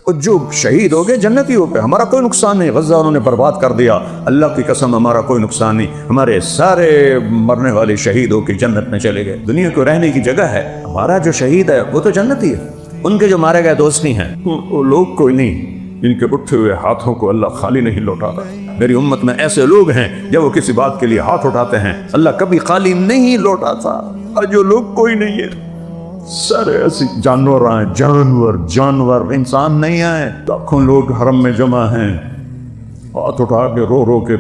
اور جو شہید ہو گئے جنتی ہو گئے، ہمارا کوئی نقصان نہیں، غزہ انہوں نے برباد کر دیا، اللہ کی قسم ہمارا کوئی نقصان نہیں، ہمارے سارے مرنے والے شہید ہو کے جنت میں چلے گئے۔ دنیا کو رہنے کی جگہ ہے، ہمارا جو شہید ہے وہ تو جنتی ہے، ان کے جو مارے گئے دوست نہیں ہیں، وہ لوگ کوئی نہیں جن کے اٹھے ہوئے ہاتھوں کو اللہ خالی نہیں لوٹاتا۔ میری امت میں ایسے لوگ ہیں جب وہ کسی بات کے لیے ہاتھ اٹھاتے ہیں اللہ کبھی خالی نہیں لوٹاتا، اور جو لوگ کوئی نہیں ہے، سارے ایسی جانور آئے، جانور انسان نہیں آئے، لاکھوں لوگ حرم میں جمع ہیں، ہاتھ اٹھا کے رو رو کے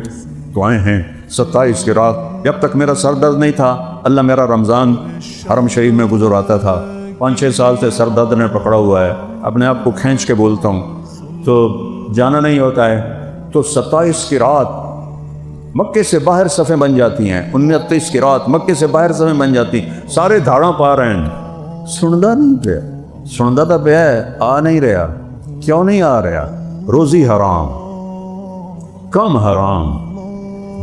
دعائیں ہیں۔ 27 کی رات جب تک میرا سر درد نہیں تھا، اللہ میرا رمضان حرم شریف میں گزر آتا تھا، 5-6 سال سے سر درد نے پکڑا ہوا ہے، اپنے آپ کو کھینچ کے بولتا ہوں تو جانا نہیں ہوتا ہے، تو 27 کی رات مکے سے باہر صفیں بن جاتی ہیں، 29 کی رات مکے سے باہر صفیں بن جاتی ہیں، سارے دھاڑاں پا رہے ہیں، سندا نہیں رہا، سندا تو پیا ہے، آ نہیں رہا، کیوں نہیں آ رہا؟ روزی حرام، کم حرام،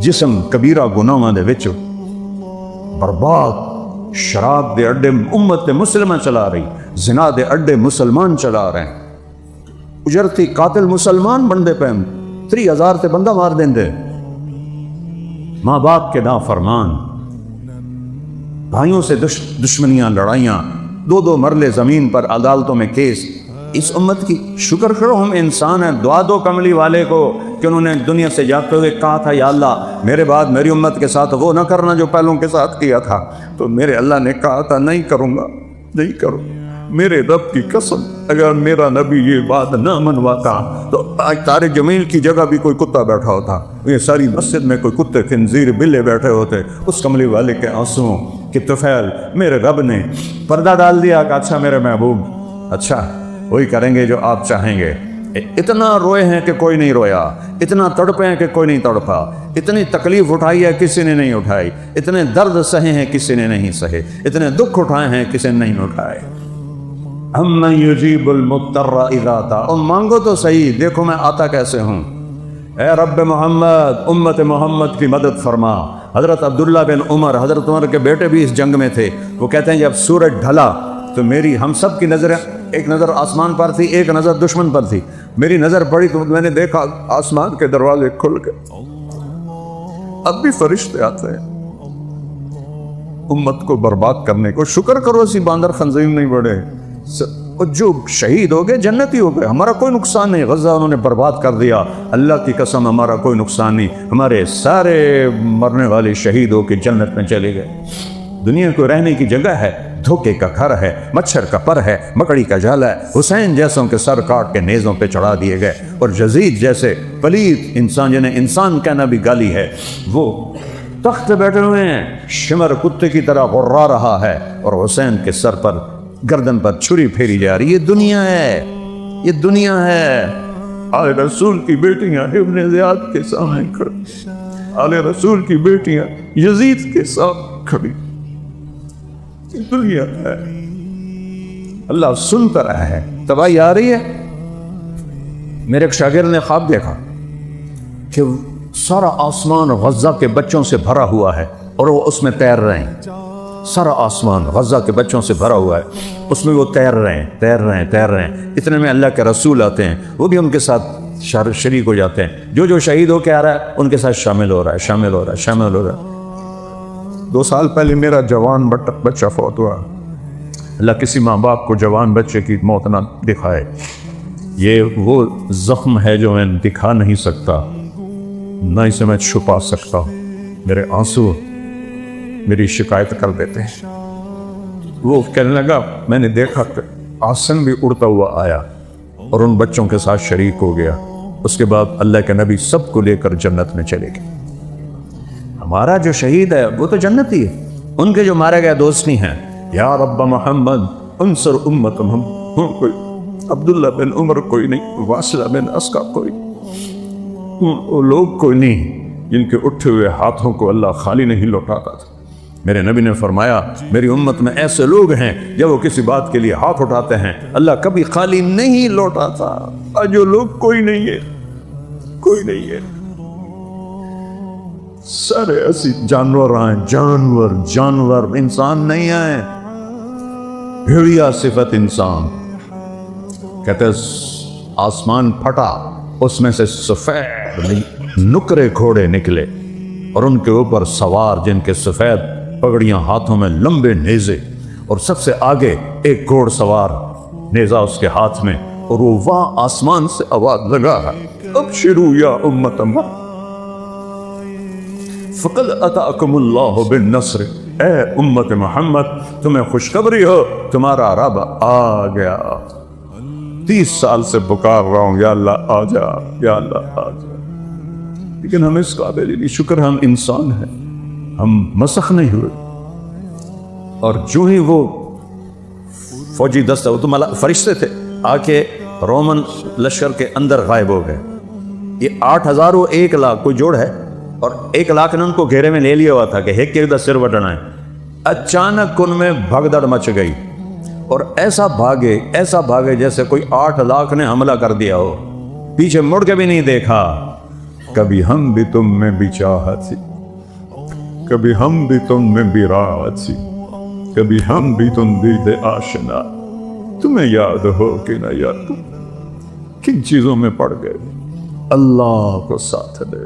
جسم کبیرہ گناہاں دے وچ برباد، شراب دے اڈے امت مسلمہ چلا رہی، زنا دے اڈے مسلمان چلا رہے ہیں، اجرتی قاتل مسلمان بندے پہ 3000 تے بندہ مار دیں دے، ماں باپ کے نافرمان، بھائیوں سے دشمنیاں، لڑائیاں، 2 مرلے زمین پر عدالتوں میں کیس۔ اس امت کی شکر کرو ہم انسان ہیں، دعا دو کملی والے کو کہ انہوں نے دنیا سے جاتے ہوئے کہا تھا یا اللہ میرے بعد میری امت کے ساتھ وہ نہ کرنا جو پہلوں کے ساتھ کیا تھا، تو میرے اللہ نے کہا تھا نہیں کروں گا، نہیں کروں، میرے رب کی قسم اگر میرا نبی یہ بات نہ منواتا تو آج طارق جمیل کی جگہ بھی کوئی کتا بیٹھا ہوتا، یہ ساری مسجد میں کوئی کتے خنزیر بلے بیٹھے ہوتے۔ اس کملی والے کے آنسوؤں کی طفیل میرے رب نے پردہ ڈال دیا کہ اچھا میرے محبوب، اچھا وہی کریں گے جو آپ چاہیں گے۔ اتنا روئے ہیں کہ کوئی نہیں رویا، اتنا تڑپے ہیں کہ کوئی نہیں تڑپا، اتنی تکلیف اٹھائی ہے کسی نے نہیں اٹھائی، اتنے درد سہے ہیں کسی نے نہیں سہے، اتنے دکھ اٹھائے ہیں کسی نے نہیں اٹھائے۔ ہم یجیب المضطر اذا دعا، اور مانگو تو صحیح، دیکھو میں آتا کیسے ہوں۔ اے رب محمد امت محمد کی مدد فرما۔ حضرت عبداللہ بن عمر، حضرت عمر کے بیٹے بھی اس جنگ میں تھے، وہ کہتے ہیں جب سورج ڈھلا تو میری ہم سب کی نظریں، ایک نظر آسمان پر تھی، ایک نظر دشمن پر تھی، میری نظر پڑی تو میں نے دیکھا آسمان کے دروازے کھل گئے، اب بھی فرشتے آتے ہیں امت کو برباد کرنے کو۔ شکر کرو اسی باندر خنزیر نہیں بڑھے، اور جو شہید ہو گئے جنتی ہو گئے، ہمارا کوئی نقصان نہیں، غزہ انہوں نے برباد کر دیا، اللہ کی قسم ہمارا کوئی نقصان نہیں، ہمارے سارے مرنے والے شہید ہو کے جنت میں چلے گئے۔ دنیا کو رہنے کی جگہ ہے، دھوکے کا گھر ہے، مچھر کا پر ہے، مکڑی کا جالا ہے، حسین جیسوں کے سر کاٹ کے نیزوں پہ چڑھا دیے گئے، اور یزید جیسے پلیت انسان جنہیں انسان کہنا بھی گالی ہے، وہ تخت بیٹھے ہوئے ہیں، شمر کتے کی طرح غرا رہا ہے، اور حسین کے سر پر گردن پر چھری پھیری جا رہی۔ یہ دنیا ہے، یہ دنیا ہے۔ آل رسول کی بیٹیاں ابن زیاد کے سامنے کھڑی، آل رسول کی بیٹیاں یزید کے سامنے کھڑی، دنیا ہے۔ اللہ سنتا رہا ہے، تباہی آ رہی ہے۔ میرے ایک شاگرد نے خواب دیکھا کہ سارا آسمان غزہ کے بچوں سے بھرا ہوا ہے اور وہ اس میں تیر رہے ہیں، سارا آسمان غزہ کے بچوں سے بھرا ہوا ہے، اس میں وہ تیر رہے ہیں۔ اتنے میں اللہ کے رسول آتے ہیں، وہ بھی ان کے ساتھ شریک ہو جاتے ہیں، جو شہید ہو کے آ رہا ہے ان کے ساتھ شامل ہو رہا ہے۔ 2 سال پہلے میرا جوان بچہ فوت ہوا، اللہ کسی ماں باپ کو جوان بچے کی موت نہ دکھائے، یہ وہ زخم ہے جو میں دکھا نہیں سکتا، نہ اسے میں چھپا سکتا ہوں، میرے آنسو میری شکایت کر دیتے ہیں۔ وہ کہنے لگا میں نے دیکھا کہ آسن بھی اڑتا ہوا آیا اور ان بچوں کے ساتھ شریک ہو گیا، اس کے بعد اللہ کے نبی سب کو لے کر جنت میں چلے گئے۔ ہمارا جو شہید ہے وہ تو جنتی ہے، ان کے جو مارے گئے دوست نہیں ہیں۔ یا رب محمد انصر امت محمد، کوئی عبداللہ بن عمر کوئی نہیں، واصلہ بن اسقا کوئی، وہ لوگ کوئی نہیں جن کے اٹھے ہوئے ہاتھوں کو اللہ خالی نہیں لوٹاتا تھا۔ میرے نبی نے فرمایا میری امت میں ایسے لوگ ہیں جب وہ کسی بات کے لیے ہاتھ اٹھاتے ہیں اللہ کبھی خالی نہیں لوٹاتا، اور جو لوگ کوئی نہیں ہے، کوئی نہیں ہے، سارے ایسی جانور آئے، جانور انسان نہیں آئے، بھیڑیا صفت انسان۔ کہتے آسمان پھٹا، اس میں سے سفید نکرے گھوڑے نکلے اور ان کے اوپر سوار جن کے سفید پگڑیاں، ہاتھوں میں لمبے نیزے، اور سب سے آگے ایک گھوڑ سوار نیزہ اس کے ہاتھ میں، اور وہ وہاں آسمان سے آواز لگا ہے، ابشروا یا امت محمد فقد اتاکم اللہ بالنصر، اے امت محمد تمہیں خوشخبری ہو، تمہارا رب آ گیا۔ 30 سال سے پکار رہا ہوں، یا اللہ آ جا، یا اللہ آ جا، لیکن ہم اس قابل نہیں۔ شکر ہم انسان ہیں، ہم مسخ نہیں ہوئے۔ اور جو ہی وہ فوجی دستہ، وہ تو فرشتے تھے، آ کے رومن لشکر کے اندر غائب ہو گئے۔ یہ 8000 و 1 لاکھ کوئی جوڑ ہے، اور 1 لاکھ نے ان کو گھیرے میں لے لیا ہوا تھا کہ ایک ایک دا سر وٹنا ہے۔ اچانک ان میں بھگدڑ مچ گئی اور ایسا بھاگے جیسے کوئی 8 لاکھ نے حملہ کر دیا ہو، پیچھے مڑ کے بھی نہیں دیکھا۔ کبھی ہم بھی تم میں بھی چاہت تھی، کبھی ہم بھی تم میں بھی راحت تھی، کبھی ہم بھی تم دید آشنا، تمہیں یاد ہو کہ نہ یاد، کن چیزوں میں پڑ گئے؟ اللہ کو ساتھ دے،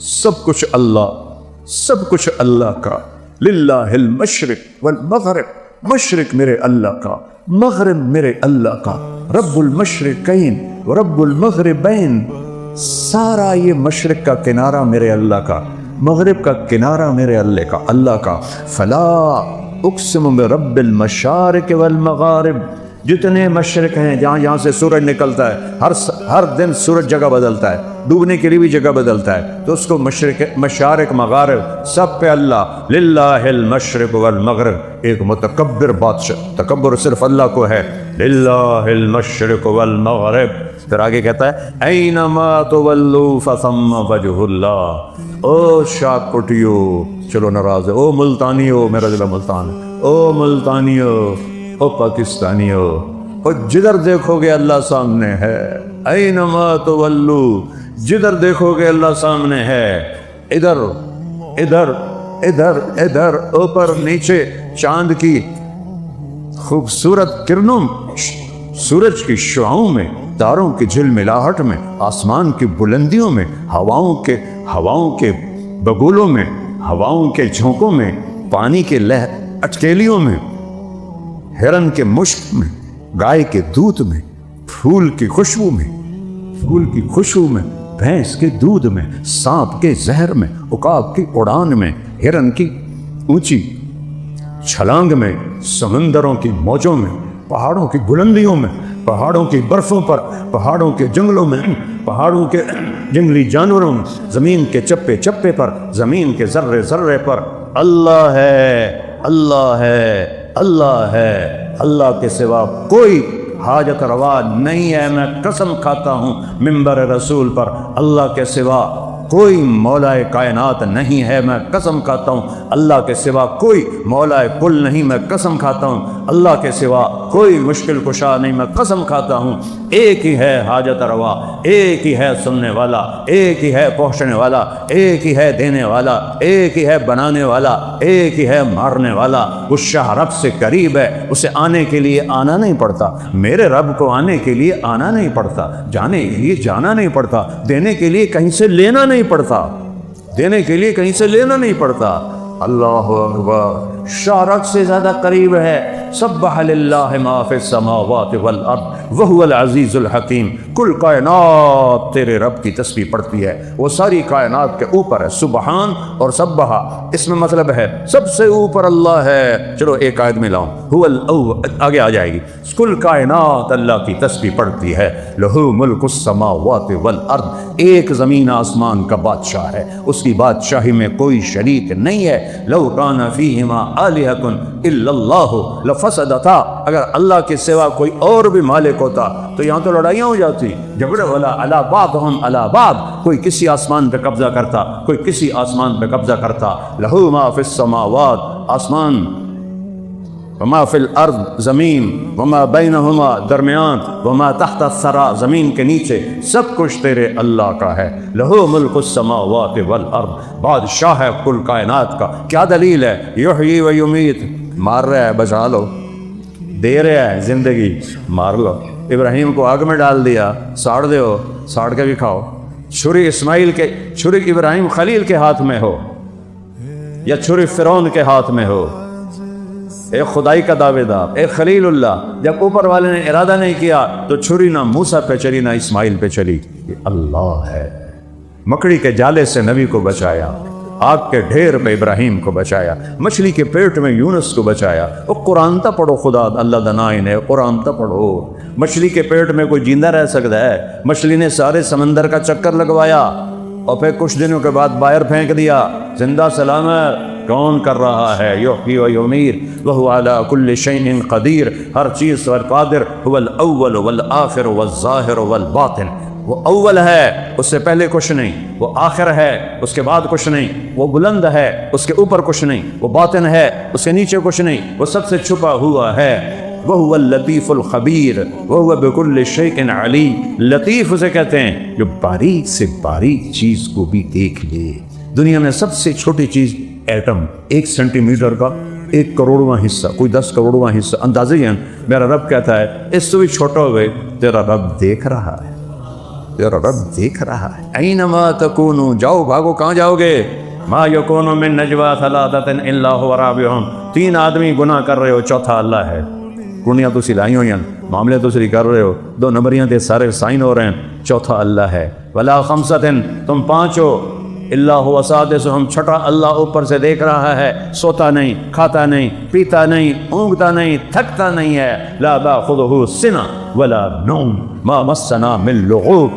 سب کچھ اللہ کا۔ للہ المشرق والمغرب، مشرق میرے اللہ کا، مغرب میرے اللہ کا، رب المشرقین ورب المغربین، سارا یہ مشرق کا کنارہ میرے اللہ کا، مغرب کا کنارہ میرے اللہ کا۔ فلا اقسم برب المشارق والمغارب، جتنے مشرق ہیں، جہاں سے سورج نکلتا ہے، ہر دن سورج جگہ بدلتا ہے، ڈوبنے کے لیے بھی جگہ بدلتا ہے، تو اس کو مشارق مغارب سب پہ اللہ۔ للہ المشرق والمغرب، ایک متکبر بادشاہ، تکبر صرف اللہ کو ہے، للہ المشرق والمغرب۔ پھر آگے کہتا ہے اینما تولوا فثم وجہ اللہ، او شاک پٹیو، چلو ناراض ہے، او ملتانیو، میرا ضلع ملتان ہے، او ملتانیو، او پاکستانیو، او جدھر دیکھو گے اللہ سامنے ہے، اینما تولو، جدھر دیکھو گے اللہ سامنے ہے، ادھر ادھر ادھر ادھر، اوپر نیچے، چاند کی خوبصورت کرنوں، سورج کی شعاؤں میں، تاروں کی جھلملاہٹ میں، آسمان کی بلندیوں میں، ہواؤں کے بگولوں میں، ہواؤں کے جھونکوں میں، پانی کے اٹکیلیوں میں، ہرن کے مشک میں، گائے کے دودھ میں، پھول کی خوشبو میں، بھینس کے دودھ میں، سانپ کے زہر میں، عقاب کی اڑان میں، ہرن کی اونچی چھلانگ میں، سمندروں کی موجوں میں، پہاڑوں کی بلندیوں میں، پہاڑوں کی برفوں پر، پہاڑوں کے جنگلوں میں، پہاڑوں کے جنگلی جانوروں میں، زمین کے چپے چپے پر، زمین کے ذرے ذرے پر، اللہ ہے، اللہ ہے، اللہ ہے، اللہ کے سوا کوئی حاجت روا نہیں ہے۔ میں قسم کھاتا ہوں منبر رسول پر، اللہ کے سوا کوئی مولا کائنات نہیں ہے، میں قسم کھاتا ہوں اللہ کے سوا کوئی مولا کل نہیں، میں قسم کھاتا ہوں اللہ کے سوا کوئی مشکل کشا نہیں، میں قسم کھاتا ہوں ایک ہی ہے حاجت روا، ایک ہی ہے سننے والا، ایک ہی ہے پہنچنے والا، ایک ہی ہے دینے والا، ایک ہی ہے بنانے والا، ایک ہی ہے مارنے والا۔ اس شاہ رب سے قریب ہے، اسے آنے کے لیے آنا نہیں پڑتا، میرے رب کو آنے کے لیے آنا نہیں پڑتا، جانے کے لیے جانا نہیں پڑتا، دینے کے لیے کہیں سے لینا نہیں پڑتا، دینے کے لیے کہیں سے لینا نہیں پڑتا۔ اللہ اکبر، شارک سے زیادہ قریب ہے۔ سبح للہ ما فی السماوات والارض وہو العزیز الحکیم، کل کائنات تیرے رب کی تسبیح پڑھتی ہے، وہ ساری کائنات کے اوپر ہے۔ سبحان اور سبحا اس میں مطلب ہے سب سے اوپر اللہ ہے۔ چلو ایک آیت میں لاؤں، هو الاول آگے آ جائے گی، کل کائنات اللہ کی تسبیح پڑھتی ہے۔ لہو ملک السماوات والارض، ایک زمین آسمان کا بادشاہ ہے، اس کی بادشاہی میں کوئی شریک نہیں ہے۔ لو کان فیہما آلہۃ الا اللہ لفسدتا، اگر اللہ کے سوا کوئی اور بھی مالک ہوتا تو یہاں تو لڑائیاں ہو جاتی، جھگڑے والا، علی بعضہم علی بعض، کوئی کسی آسمان پہ قبضہ کرتا، کوئی کسی آسمان پہ قبضہ کرتا۔ لہو ما فی السماوات، آسمان، وما فی الارض، زمین، وما بینہما، درمیان، وما تحت الثری، زمین کے نیچے، سب کچھ تیرے اللہ کا ہے۔ لہو ملک السماوات والارض، بادشاہ ہے کل کائنات کا۔ کیا دلیل ہے؟ یحیی و یمیت، مار رہا ہے بچا لو، دے رہا ہے زندگی، مار لو، ابراہیم کو آگ میں ڈال دیا، ساڑ دو، ساڑ کے بھی کھاؤ۔ چھری ابراہیم خلیل کے ہاتھ میں ہو یا چھری فرعون کے ہاتھ میں ہو، ایک خدائی کا دعوے دار، ایک خلیل اللہ، جب اوپر والے نے ارادہ نہیں کیا تو چھری نہ موسیٰ پہ چلی نہ اسماعیل پہ چلی۔ یہ اللہ ہے۔ مکڑی کے جالے سے نبی کو بچایا، آگ کے ڈھیر پہ ابراہیم کو بچایا، مچھلی کے پیٹ میں یونس کو بچایا۔ وہ قرآن تا پڑھو، خدا اللہ دنائن ہے، قرآن تا پڑھو۔ مچھلی کے پیٹ میں کوئی زندہ رہ سکتا ہے؟ مچھلی نے سارے سمندر کا چکر لگوایا اور پھر کچھ دنوں کے بعد باہر پھینک دیا، زندہ سلامت۔ کون کر رہا ہے؟ یحیی و یمیت وہو علی کل شیء قدیر، ہر چیز پر قادر۔ هو الاول والآخر والظاہر والباطن، وہ اول ہے، اس سے پہلے کچھ نہیں، وہ آخر ہے، اس کے بعد کچھ نہیں، وہ بلند ہے، اس کے اوپر کچھ نہیں، وہ باطن ہے، اس کے نیچے کچھ نہیں، وہ سب سے چھپا ہوا ہے۔ وَهُوَ اللَّطِيفُ الْخَبِيرُ وَهُوَ بِكُلِّ شَيْءٍ عَلِيمٌ۔ لطیف اسے کہتے ہیں جو باریک سے باریک چیز کو بھی دیکھ لے۔ دنیا میں سب سے چھوٹی چیز ایٹم، 1 سینٹی میٹر کا 1 کروڑواں حصہ، کوئی 10 کروڑواں حصہ، اندازے ہیں۔ میرا رب کہتا ہے اس سے بھی چھوٹا ہوئے تیرا رب دیکھ رہا ہے، تیرا رب دیکھ رہا ہے۔ اینما تکونوا، جاؤ بھاگو، کہاں جاؤ گے؟ ما یکون من نجوا ثلاثۃ الا هو رابعهم، 3 آدمی گناہ کر رہے ہو، چوتھا اللہ ہے۔ کنیاں تو سلائی ہوئی ہیں، معاملے تو سری کر رہے ہو، 2 نمبریاں تے سارے سائن ہو رہے ہیں، چوتھا اللہ ہے۔ ولا خمسۃ، تم 5 ہو، الا هو سادسهم، چھٹا اللہ اوپر سے دیکھ رہا ہے، سوتا نہیں، کھاتا نہیں، پیتا نہیں، اونگتا نہیں، تھکتا نہیں ہے۔ لا تاخذہ سنہ ولا نوم ما مسنا من لغوب،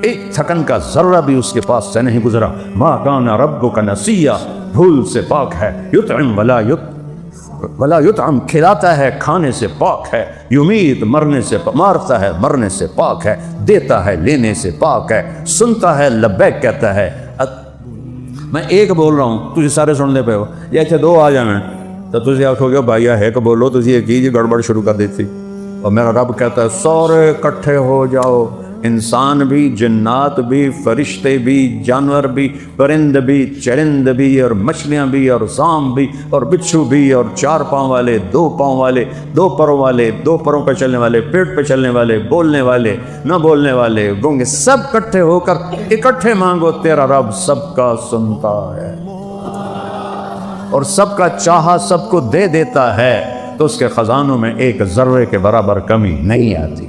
ایک تھکن کا ذرہ بھی اس کے پاس سے نہیں گزرا۔ ما کان ربک نسیا، بھول سے پاک ہے۔ یطعم ولا یطعم، کھلاتا ہے، کھانے سے پاک ہے۔ یمیت، مرنے سے، مارتا ہے، مرنے سے پاک ہے۔ دیتا ہے، لینے سے پاک ہے۔ سنتا ہے، لبیک کہتا ہے۔ میں ایک بول رہا ہوں، تجھے سارے سن لے پہ ہو، یا اچھا 2 آ جائیں تو تجھے آخو گے بھائی ایک بولو، تجھے یہ کی گڑبڑ شروع کر دیتی۔ اور میرا رب کہتا ہے سارے اکٹھے ہو جاؤ، انسان بھی، جنات بھی، فرشتے بھی، جانور بھی، پرند بھی، چرند بھی، اور مچھلیاں بھی، اور سام بھی، اور بچھو بھی، اور 4 پاؤں والے، 2 پاؤں والے، 2 پروں والے، 2 پروں پہ چلنے والے، پیٹ پہ چلنے والے، بولنے والے، نہ بولنے والے، گونگے، سب اکٹھے ہو کر اکٹھے مانگو، تیرا رب سب کا سنتا ہے اور سب کا چاہا سب کو دے دیتا ہے، تو اس کے خزانوں میں ایک ذرے کے برابر کمی نہیں آتی۔